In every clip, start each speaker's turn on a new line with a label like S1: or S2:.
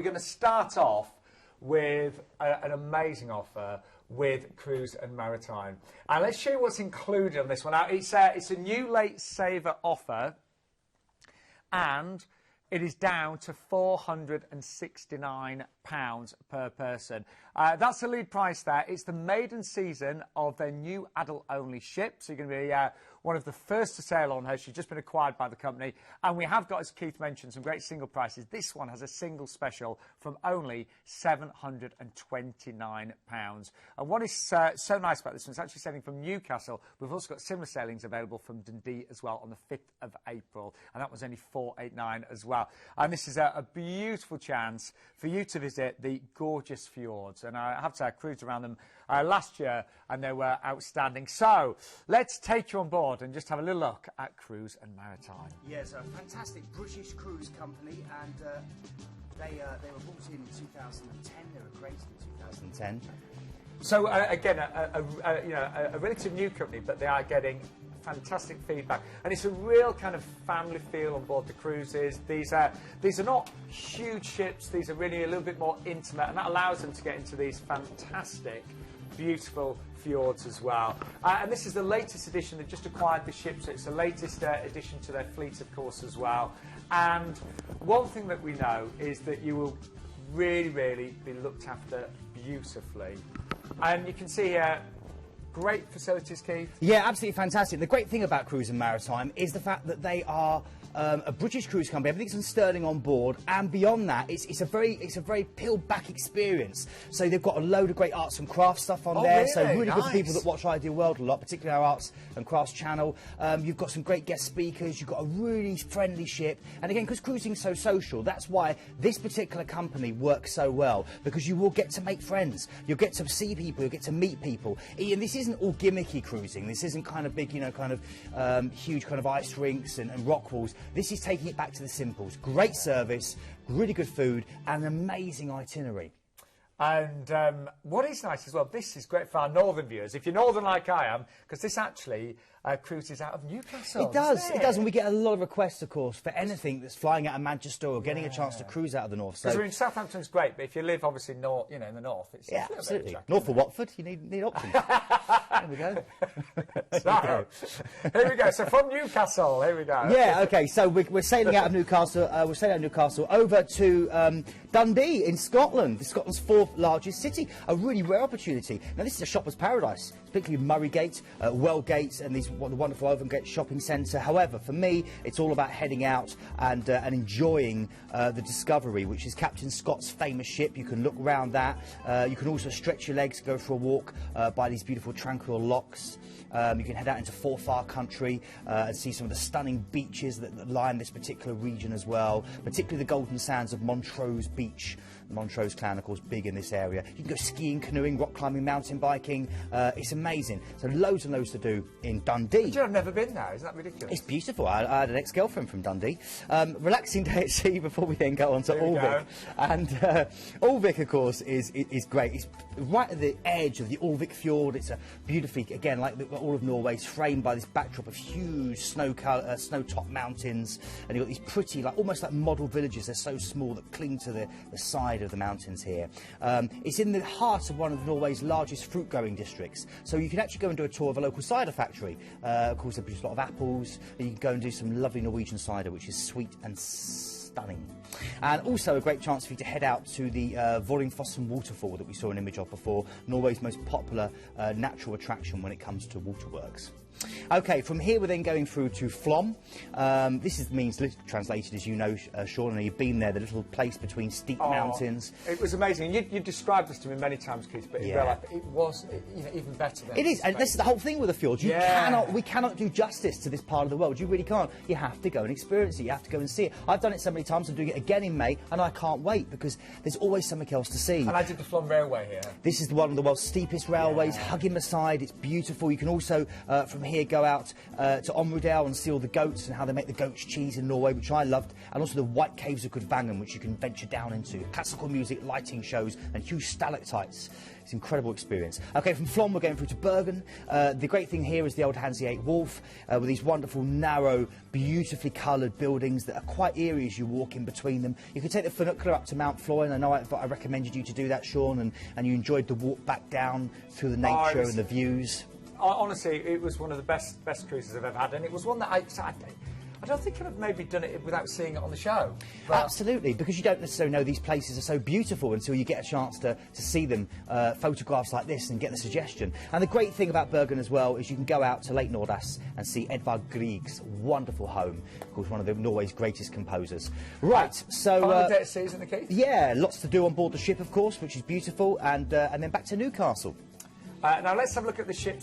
S1: We're going to start off with an amazing offer with Cruise and Maritime. And let's show you what's included on this one. Now, it's a new late saver offer, and it is down to £469 per person. That's the lead price there. It's the maiden season of their new adult-only ship. So you're going to be one of the first to sail on her. She's just been acquired by the company. And we have got, as Keith mentioned, some great single prices. This one has a single special from only £729. And what is so nice about this one, it's actually sailing from Newcastle. We've also got similar sailings available from Dundee as well on the 5th of April. And that was only £489 as well. And this is a beautiful chance for you to visit the gorgeous fjords. And I have to say, I cruised around them last year, and they were outstanding. So let's take you on board and just have a little look at Cruise and Maritime.
S2: Yes, a fantastic British cruise company, and they were brought in 2010. They were created in 2010.
S1: So again, a relative new company, but they are getting fantastic feedback, and it's a real kind of family feel on board the cruises. These are not huge ships. These are really a little bit more intimate, and that allows them to get into these fantastic, beautiful fjords as well. And this is the latest edition. They've just acquired the ship, so it's the latest addition to their fleet, of course, as well. And one thing that we know is that you will really, really be looked after beautifully. And you can see here, great facilities, Keith.
S2: Yeah, absolutely fantastic. The great thing about Cruise and Maritime is the fact that they are a British cruise company. Everything's on sterling on board, and beyond that, it's a very peeled back experience. So they've got a load of great arts and crafts stuff on there.
S1: Really?
S2: So really
S1: Nice.
S2: good for people that watch Ideal World a lot, particularly our arts and crafts channel. You've got some great guest speakers. You've got a really friendly ship, and again, because cruising's so social, that's why this particular company works so well, because you will get to make friends. You'll get to see people. You'll get to meet people. And this isn't all gimmicky cruising. This isn't kind of big, huge kind of ice rinks and rock walls. This is taking it back to the simples. Great service, really good food, and an amazing itinerary.
S1: And what is nice as well, this is great for our northern viewers, if you're northern like I am, because this actually cruises out of Newcastle.
S2: It does, and we get a lot of requests, of course, for anything that's flying out of Manchester or getting a chance to cruise out of the north.
S1: Because Southampton's great, but if you live obviously in the north, it's
S2: absolutely. North of Watford, you need options. There we go.
S1: Here we go. So from Newcastle, here we go.
S2: Yeah, okay. So we're sailing out of Newcastle. We're sailing out of Newcastle over to Dundee in Scotland, Scotland's fourth largest city. A really rare opportunity. Now, this is a shopper's paradise, particularly Murraygate, Wellgate, and the wonderful Overgate shopping centre. However, for me, it's all about heading out and enjoying the Discovery, which is Captain Scott's famous ship. You can look around that. You can also stretch your legs, go for a walk by these beautiful tranquil locks. You can head out into Forfar country and see some of the stunning beaches that line this particular region as well, particularly the golden sands of Montrose Beach. The Montrose clan, of course, big in this area. You can go skiing, canoeing, rock climbing, mountain biking. It's amazing. So loads and loads to do in Dundee.
S1: But I've never been there. Isn't that ridiculous?
S2: It's beautiful. I had an ex-girlfriend from Dundee. Relaxing day at sea before we then go on to Alvik. And Alvik, of course, is great. It's right at the edge of the Alvik Fjord. It's a beautifully, again, like all of Norway, it's framed by this backdrop of huge snow-topped mountains, and you've got these pretty, almost like model villages. They're so small that cling to the side of the mountains here. It's in the heart of one of Norway's largest fruit-growing districts, so you can actually go and do a tour of a local cider factory. Of course, they produce a lot of apples, and you can go and do some lovely Norwegian cider, which is sweet and stunning. And also a great chance for you to head out to the Vollingfossen waterfall that we saw an image of before, Norway's most popular natural attraction when it comes to waterworks. Okay, from here we're then going through to Flom. This means, translated as you know, Sean, and you've been there, the little place between steep mountains. It
S1: was amazing. You described this to me many times, Keith, but in real life it was even better than
S2: it is, and this is the whole thing with the fjords. We cannot do justice to this part of the world. You really can't. You have to go and experience it. You have to go and see it. I've done it so many times. I'm doing it again in May, and I can't wait because there's always something else to see.
S1: And I did the Flom Railway here.
S2: This is one of the world's steepest railways, hugging the side. It's beautiful. You can also, from here, go out to Omrudale and see all the goats and how they make the goat's cheese in Norway, which I loved, and also the White Caves of Gudvangen, which you can venture down into. Classical music, lighting shows, and huge stalactites. It's an incredible experience. Okay, from Flom we're going through to Bergen. The great thing here is the old Hanseatic Wharf with these wonderful, narrow, beautifully coloured buildings that are quite eerie as you walk in between. between them. You can take the funicular up to Mount Floyd, and I know I recommended you to do that, Sean, and you enjoyed the walk back down through the nature and the views.
S1: Honestly, it was one of the best cruises I've ever had, and it was one that I don't think I've maybe done it without seeing it on the show.
S2: Absolutely, because you don't necessarily know these places are so beautiful until you get a chance to see them, photographs like this, and get the suggestion. And the great thing about Bergen as well is you can go out to Lake Nordas and see Edvard Grieg's wonderful home, of course one of Norway's greatest composers. Right, so...
S1: Final day of season, Keith?
S2: Yeah, lots to do on board the ship, of course, which is beautiful, and then back to Newcastle.
S1: Now let's have a look at the ship.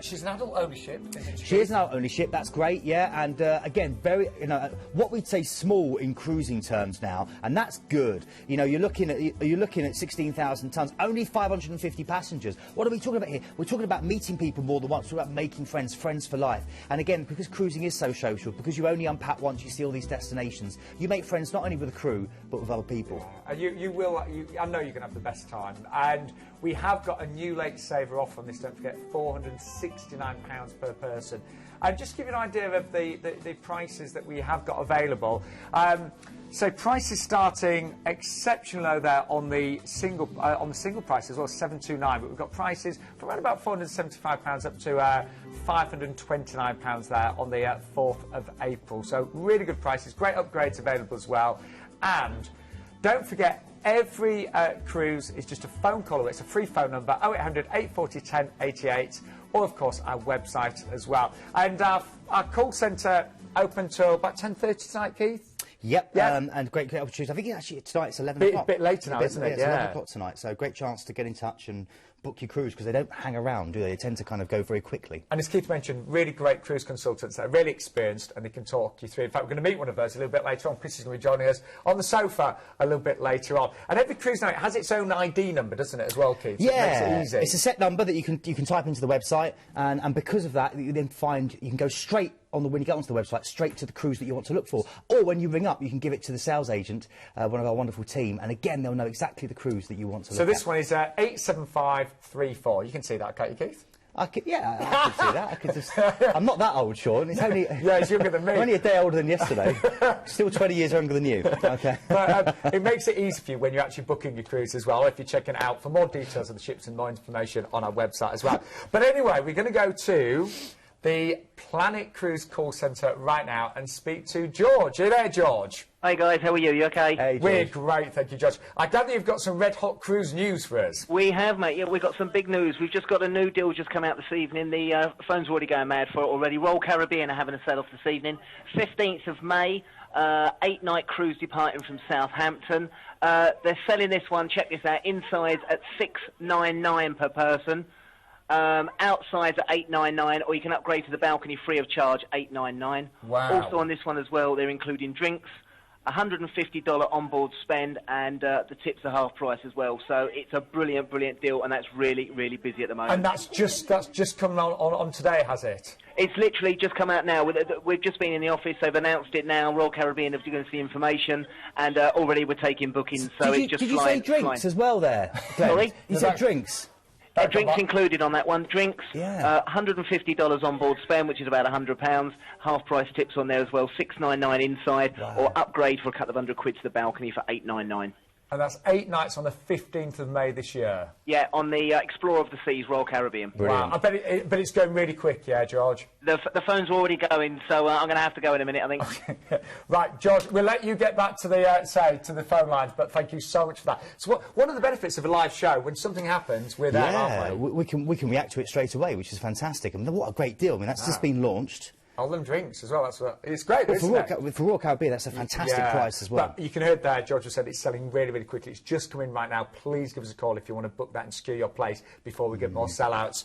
S1: She's an adult-only ship, isn't she?
S2: She is an adult-only ship. That's great, yeah. And again, very, what we'd say small in cruising terms now, and that's good. You know, you're looking at 16,000 tons, only 550 passengers. What are we talking about here? We're talking about meeting people more than once. We're talking about making friends, friends for life. And again, because cruising is so social, because you only unpack once, you see all these destinations. You make friends not only with the crew but with other people.
S1: I know you're going to have the best time. And we have got a new late saver off on this, don't forget, £469 per person. And just to give you an idea of the prices that we have got available. So prices starting exceptionally low there on the single price as well, 729. But we've got prices from around about £475 up to £529 there on the 4th of April. So really good prices, great upgrades available as well. And don't forget, every cruise is just a phone call away. It's a free phone number, 0800 840 1088, or of course our website as well. And our call centre open till about 10:30 tonight, Keith?
S2: Yep, and great opportunity. I think actually tonight it's 11 o'clock.
S1: A bit later now, isn't it?
S2: It's 11 o'clock tonight, so great chance to get in touch and book your cruise, because they don't hang around, do they? They tend to kind of go very quickly. And
S1: as Keith mentioned, really great cruise consultants that are really experienced, and they can talk you through. In fact, we're going to meet one of those a little bit later on. Chris is going to be joining us on the sofa a little bit later on. And every cruise now has its own ID number, doesn't it, as well, Keith?
S2: Yeah,
S1: so it makes it easy.
S2: It's a set number that you can type into the website, and because of that, you then find you can go straight when you get onto the website, straight to the cruise that you want to look for. Or when you ring up, you can give it to the sales agent, one of our wonderful team, and again, they'll know exactly the cruise that you want to look at.
S1: So this one is 87534. You can see that, can't you, Keith?
S2: I could see that. I could just... I'm not that old, Sean. It's only...
S1: Yeah, it's younger than me.
S2: I'm only a day older than yesterday. Still 20 years younger than you. Okay.
S1: But it makes it easy for you when you're actually booking your cruise as well, if you're checking it out. For more details of the ships and more information on our website as well. But anyway, we're going to go to the Planet Cruise call centre right now and speak to George. Are you there, George?
S3: Hi guys, how are you? You okay?
S2: Hey, George.
S1: We're great, thank you, George. I gather you've got some red hot cruise news for us.
S3: We have, mate. Yeah, we've got some big news. We've just got a new deal just come out this evening. The phone's already going mad for it already. Royal Caribbean are having a sell-off this evening. 15th of May, 8-night cruise departing from Southampton. They're selling this one, check this out, insides at $699 per person. Outsides at $899, or you can upgrade to the balcony free of charge, $899.
S1: Wow.
S3: Also on this one as well, they're including drinks, $150 onboard spend, and the tips are half price as well. So it's a brilliant, brilliant deal, and that's really, really busy at the moment.
S1: And that's just come on today, has it?
S3: It's literally just come out now. We've just been in the office. They've announced it now. Royal Caribbean have given us the information, and already we're taking bookings. So it's just
S2: Did you say drinks as well there?
S3: Sorry?
S2: You said drinks?
S3: Drinks included on that one. Drinks,
S2: yeah.
S3: $150 on board spend, which is about £100. Half price tips on there as well. $699 inside, or upgrade for a couple of £100 to the balcony for $899.
S1: And that's 8 nights on the 15th of May this year.
S3: Yeah, on the Explorer of the Seas, Royal Caribbean.
S1: Wow, I bet it's going really quick, yeah, George?
S3: The phone's already going, so I'm going to have to go in a minute, I think.
S1: Okay. Right, George, we'll let you get back to the phone lines, but thank you so much for that. So one of the benefits of a live show, when something happens, we're there, aren't we?
S2: We can react to it straight away, which is fantastic. I mean, what a great deal. I mean, that's just been launched.
S1: All them drinks as well. It's great, isn't it?
S2: For Royal Caribbean, that's a fantastic price as well.
S1: But you can hear there, George has said it's selling really, really quickly. It's just come in right now. Please give us a call if you want to book that and secure your place before we get more sellouts.